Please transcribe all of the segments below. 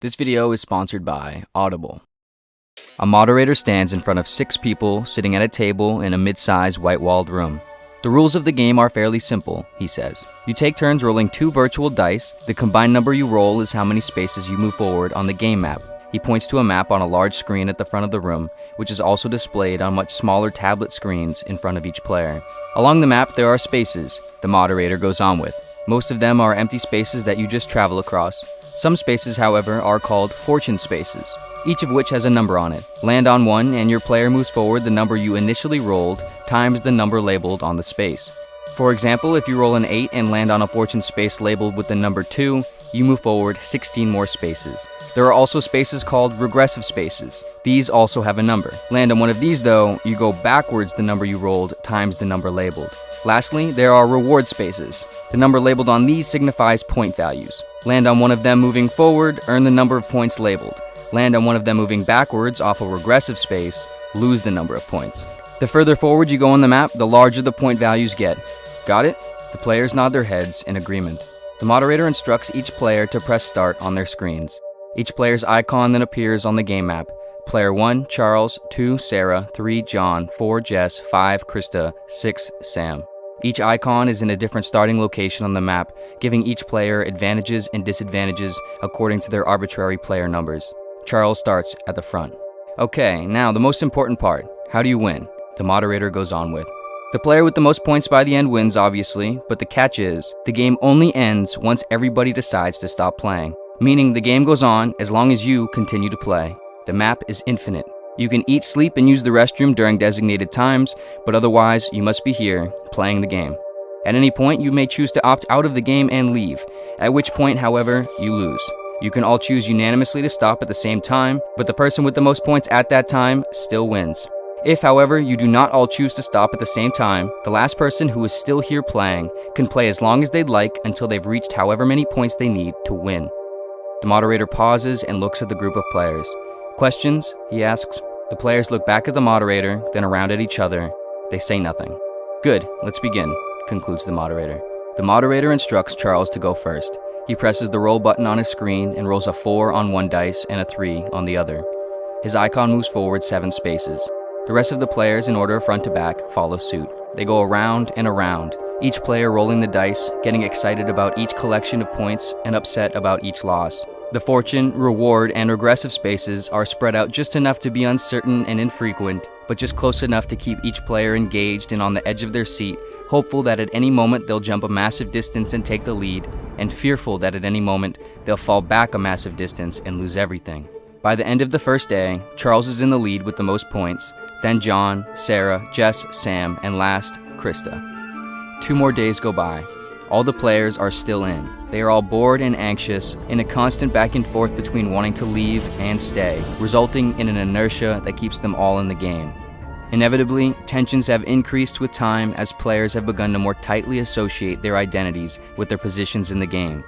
This video is sponsored by Audible. A moderator stands in front of 6 people sitting at a table in a mid-sized white-walled room. The rules of the game are fairly simple, he says. You take turns rolling 2 virtual dice. The combined number you roll is how many spaces you move forward on the game map. He points to a map on a large screen at the front of the room, which is also displayed on much smaller tablet screens in front of each player. Along the map, there are spaces, the moderator goes on with. Most of them are empty spaces that you just travel across. Some spaces, however, are called fortune spaces, each of which has a number on it. Land on one and your player moves forward the number you initially rolled times the number labeled on the space. For example, if you roll an 8 and land on a fortune space labeled with the number 2, you move forward 16 more spaces. There are also spaces called regressive spaces. These also have a number. Land on one of these though, you go backwards the number you rolled times the number labeled. Lastly, there are reward spaces. The number labeled on these signifies point values. Land on one of them moving forward, earn the number of points labeled. Land on one of them moving backwards off a regressive space, lose the number of points. The further forward you go on the map, the larger the point values get. Got it? The players nod their heads in agreement. The moderator instructs each player to press start on their screens. Each player's icon then appears on the game map. Player 1, Charles, 2, Sarah, 3, John, 4, Jess, 5, Krista, 6, Sam. Each icon is in a different starting location on the map, giving each player advantages and disadvantages according to their arbitrary player numbers. Charles starts at the front. Okay, now the most important part. How do you win? The moderator goes on with. The player with the most points by the end wins, obviously, but the catch is, the game only ends once everybody decides to stop playing. Meaning the game goes on as long as you continue to play. The map is infinite. You can eat, sleep, and use the restroom during designated times, but otherwise, you must be here, playing the game. At any point, you may choose to opt out of the game and leave, at which point, however, you lose. You can all choose unanimously to stop at the same time, but the person with the most points at that time still wins. If, however, you do not all choose to stop at the same time, the last person who is still here playing can play as long as they'd like until they've reached however many points they need to win. The moderator pauses and looks at the group of players. Questions? He asks. The players look back at the moderator, then around at each other. They say nothing. Good, let's begin, concludes the moderator. The moderator instructs Charles to go first. He presses the roll button on his screen and rolls a 4 on one dice and a 3 on the other. His icon moves forward 7 spaces. The rest of the players, in order front to back, follow suit. They go around and around, each player rolling the dice, getting excited about each collection of points and upset about each loss. The fortune, reward, and regressive spaces are spread out just enough to be uncertain and infrequent, but just close enough to keep each player engaged and on the edge of their seat, hopeful that at any moment they'll jump a massive distance and take the lead, and fearful that at any moment they'll fall back a massive distance and lose everything. By the end of the first day, Charles is in the lead with the most points, then John, Sarah, Jess, Sam, and last, Krista. 2 more days go by. All the players are still in. They are all bored and anxious, in a constant back and forth between wanting to leave and stay, resulting in an inertia that keeps them all in the game. Inevitably, tensions have increased with time as players have begun to more tightly associate their identities with their positions in the game.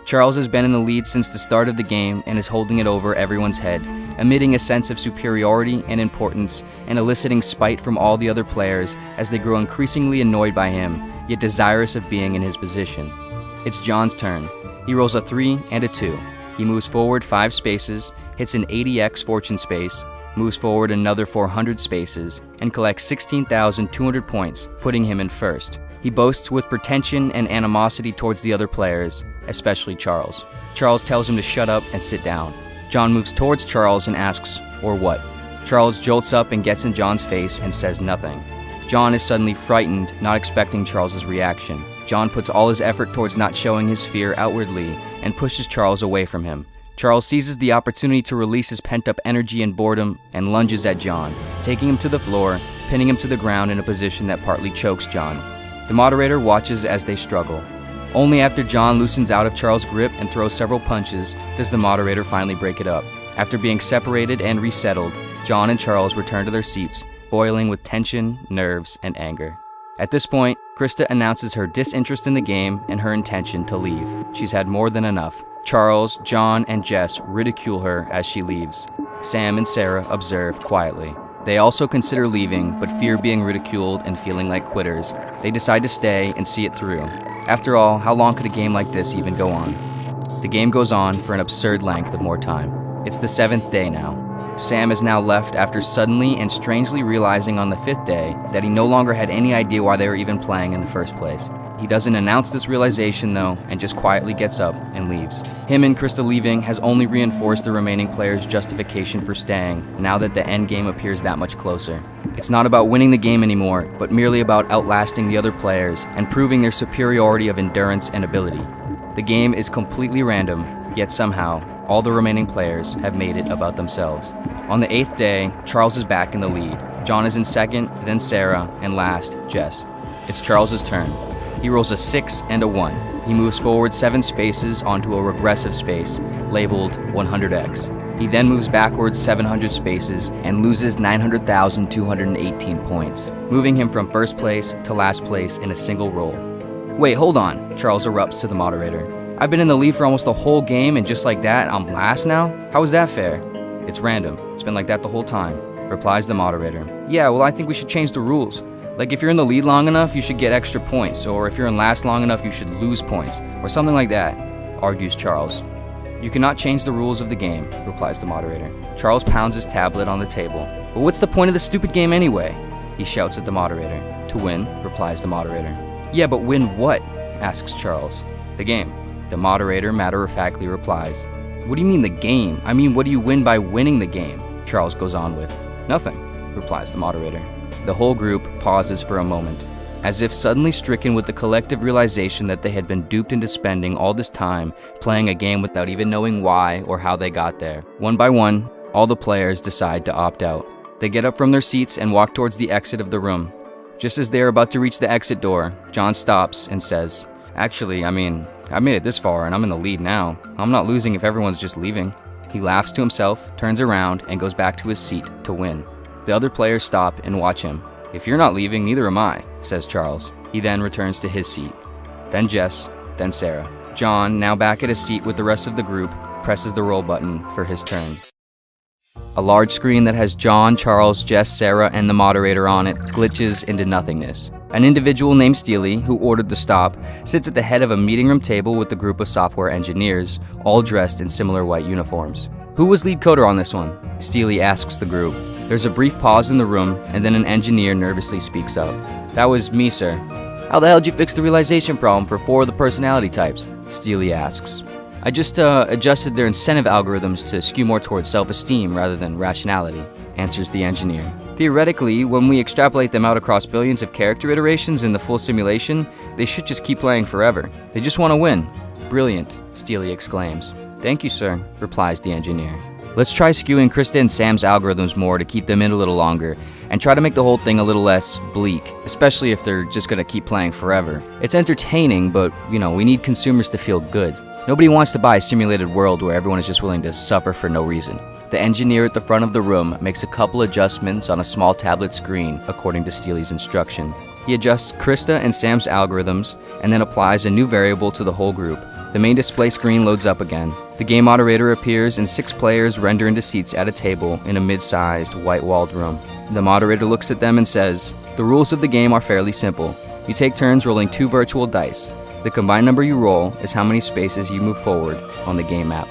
Charles has been in the lead since the start of the game and is holding it over everyone's head, emitting a sense of superiority and importance and eliciting spite from all the other players as they grow increasingly annoyed by him, yet desirous of being in his position. It's John's turn. He rolls a 3 and a 2. He moves forward 5 spaces, hits an 80x fortune space, moves forward another 400 spaces, and collects 16,200 points, putting him in first. He boasts with pretension and animosity towards the other players, especially Charles. Charles tells him to shut up and sit down. John moves towards Charles and asks, "Or what?" Charles jolts up and gets in John's face and says nothing. John is suddenly frightened, not expecting Charles's reaction. John puts all his effort towards not showing his fear outwardly and pushes Charles away from him. Charles seizes the opportunity to release his pent-up energy and boredom and lunges at John, taking him to the floor, pinning him to the ground in a position that partly chokes John. The moderator watches as they struggle. Only after John loosens out of Charles' grip and throws several punches does the moderator finally break it up. After being separated and resettled, John and Charles return to their seats, boiling with tension, nerves, and anger. At this point, Krista announces her disinterest in the game and her intention to leave. She's had more than enough. Charles, John, and Jess ridicule her as she leaves. Sam and Sarah observe quietly. They also consider leaving, but fear being ridiculed and feeling like quitters. They decide to stay and see it through. After all, how long could a game like this even go on? The game goes on for an absurd length of more time. It's the 7th day now. Sam is now left after suddenly and strangely realizing on the 5th day that he no longer had any idea why they were even playing in the first place. He doesn't announce this realization though, and just quietly gets up and leaves. Him and Krista leaving has only reinforced the remaining players' justification for staying, now that the end game appears that much closer. It's not about winning the game anymore, but merely about outlasting the other players and proving their superiority of endurance and ability. The game is completely random, yet somehow, all the remaining players have made it about themselves. On the 8th day, Charles is back in the lead. John is in second, then Sarah, and last, Jess. It's Charles's turn. He rolls a 6 and a 1. He moves forward 7 spaces onto a regressive space, labeled 100x. He then moves backwards 700 spaces and loses 900,218 points, moving him from first place to last place in a single roll. Wait, hold on, Charles erupts to the moderator. I've been in the lead for almost the whole game, and just like that, I'm last now? How is that fair? It's random. It's been like that the whole time, replies the moderator. Yeah, well, I think we should change the rules. Like, if you're in the lead long enough, you should get extra points, or if you're in last long enough, you should lose points, or something like that, argues Charles. You cannot change the rules of the game, replies the moderator. Charles pounds his tablet on the table. But what's the point of the stupid game anyway? He shouts at the moderator. To win, replies the moderator. Yeah, but win what? Asks Charles. The game. The moderator matter-of-factly replies. What do you mean the game? I mean, what do you win by winning the game? Charles goes on with. Nothing, replies the moderator. The whole group pauses for a moment, as if suddenly stricken with the collective realization that they had been duped into spending all this time playing a game without even knowing why or how they got there. One by one, all the players decide to opt out. They get up from their seats and walk towards the exit of the room. Just as they are about to reach the exit door, John stops and says, Actually, I made it this far and I'm in the lead now. I'm not losing if everyone's just leaving. He laughs to himself, turns around, and goes back to his seat to win. The other players stop and watch him. If you're not leaving, neither am I, says Charles. He then returns to his seat. Then Jess, then Sarah. John, now back at his seat with the rest of the group, presses the roll button for his turn. A large screen that has John, Charles, Jess, Sarah, and the moderator on it glitches into nothingness. An individual named Steely, who ordered the stop, sits at the head of a meeting room table with a group of software engineers, all dressed in similar white uniforms. Who was lead coder on this one? Steely asks the group. There's a brief pause in the room, and then an engineer nervously speaks up. That was me, sir. How the hell did you fix the realization problem for 4 of the personality types? Steely asks. I just adjusted their incentive algorithms to skew more towards self-esteem rather than rationality, answers the engineer. Theoretically, when we extrapolate them out across billions of character iterations in the full simulation, they should just keep playing forever. They just want to win. Brilliant, Steely exclaims. Thank you, sir, replies the engineer. Let's try skewing Krista and Sam's algorithms more to keep them in a little longer, and try to make the whole thing a little less bleak, especially if they're just gonna keep playing forever. It's entertaining, but, we need consumers to feel good. Nobody wants to buy a simulated world where everyone is just willing to suffer for no reason. The engineer at the front of the room makes a couple adjustments on a small tablet screen, according to Steely's instruction. He adjusts Krista and Sam's algorithms, and then applies a new variable to the whole group. The main display screen loads up again. The game moderator appears and 6 players render into seats at a table in a mid-sized, white-walled room. The moderator looks at them and says, The rules of the game are fairly simple. You take turns rolling 2 virtual dice. The combined number you roll is how many spaces you move forward on the game map.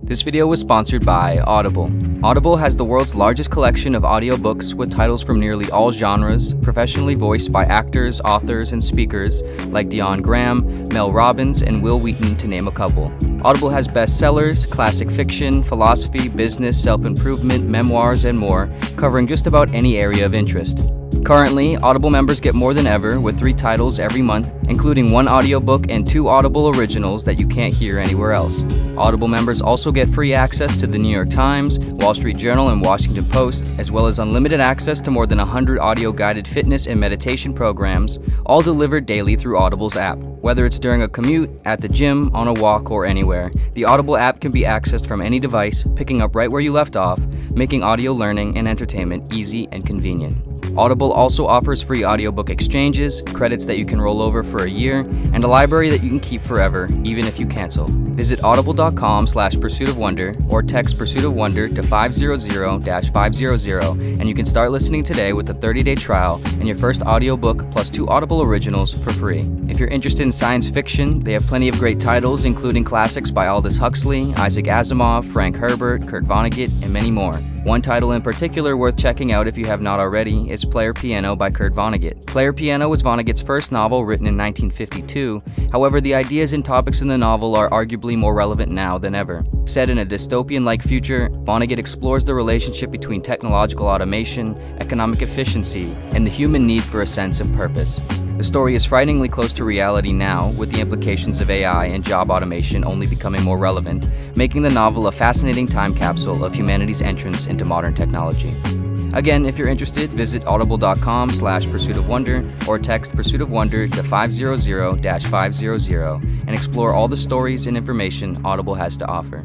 This video was sponsored by Audible. Audible has the world's largest collection of audiobooks with titles from nearly all genres, professionally voiced by actors, authors, and speakers like Dion Graham, Mel Robbins, and Will Wheaton, to name a couple. Audible has bestsellers, classic fiction, philosophy, business, self-improvement, memoirs, and more, covering just about any area of interest. Currently, Audible members get more than ever with 3 titles every month, including 1 audiobook and 2 Audible originals that you can't hear anywhere else. Audible members also get free access to the New York Times, Wall Street Journal, and Washington Post, as well as unlimited access to more than 100 audio-guided fitness and meditation programs, all delivered daily through Audible's app. Whether it's during a commute, at the gym, on a walk, or anywhere, the Audible app can be accessed from any device, picking up right where you left off, making audio learning and entertainment easy and convenient. Audible also offers free audiobook exchanges, credits that you can roll over for a year, and a library that you can keep forever, even if you cancel. Visit audible.com/pursuitofwonder or text Pursuit of Wonder to 500-500 and you can start listening today with a 30-day trial and your first audiobook plus 2 Audible originals for free. If you're interested in science fiction, they have plenty of great titles, including classics by Aldous Huxley, Isaac Asimov, Frank Herbert, Kurt Vonnegut, and many more. One title in particular worth checking out if you have not already is Player Piano by Kurt Vonnegut. Player Piano was Vonnegut's first novel written in 1952, however the ideas and topics in the novel are arguably more relevant now than ever. Set in a dystopian-like future, Vonnegut explores the relationship between technological automation, economic efficiency, and the human need for a sense of purpose. The story is frighteningly close to reality now, with the implications of AI and job automation only becoming more relevant, making the novel a fascinating time capsule of humanity's entrance into modern technology. Again, if you're interested, visit audible.com/pursuitofwonder or text Pursuit of Wonder to 500-500 and explore all the stories and information Audible has to offer.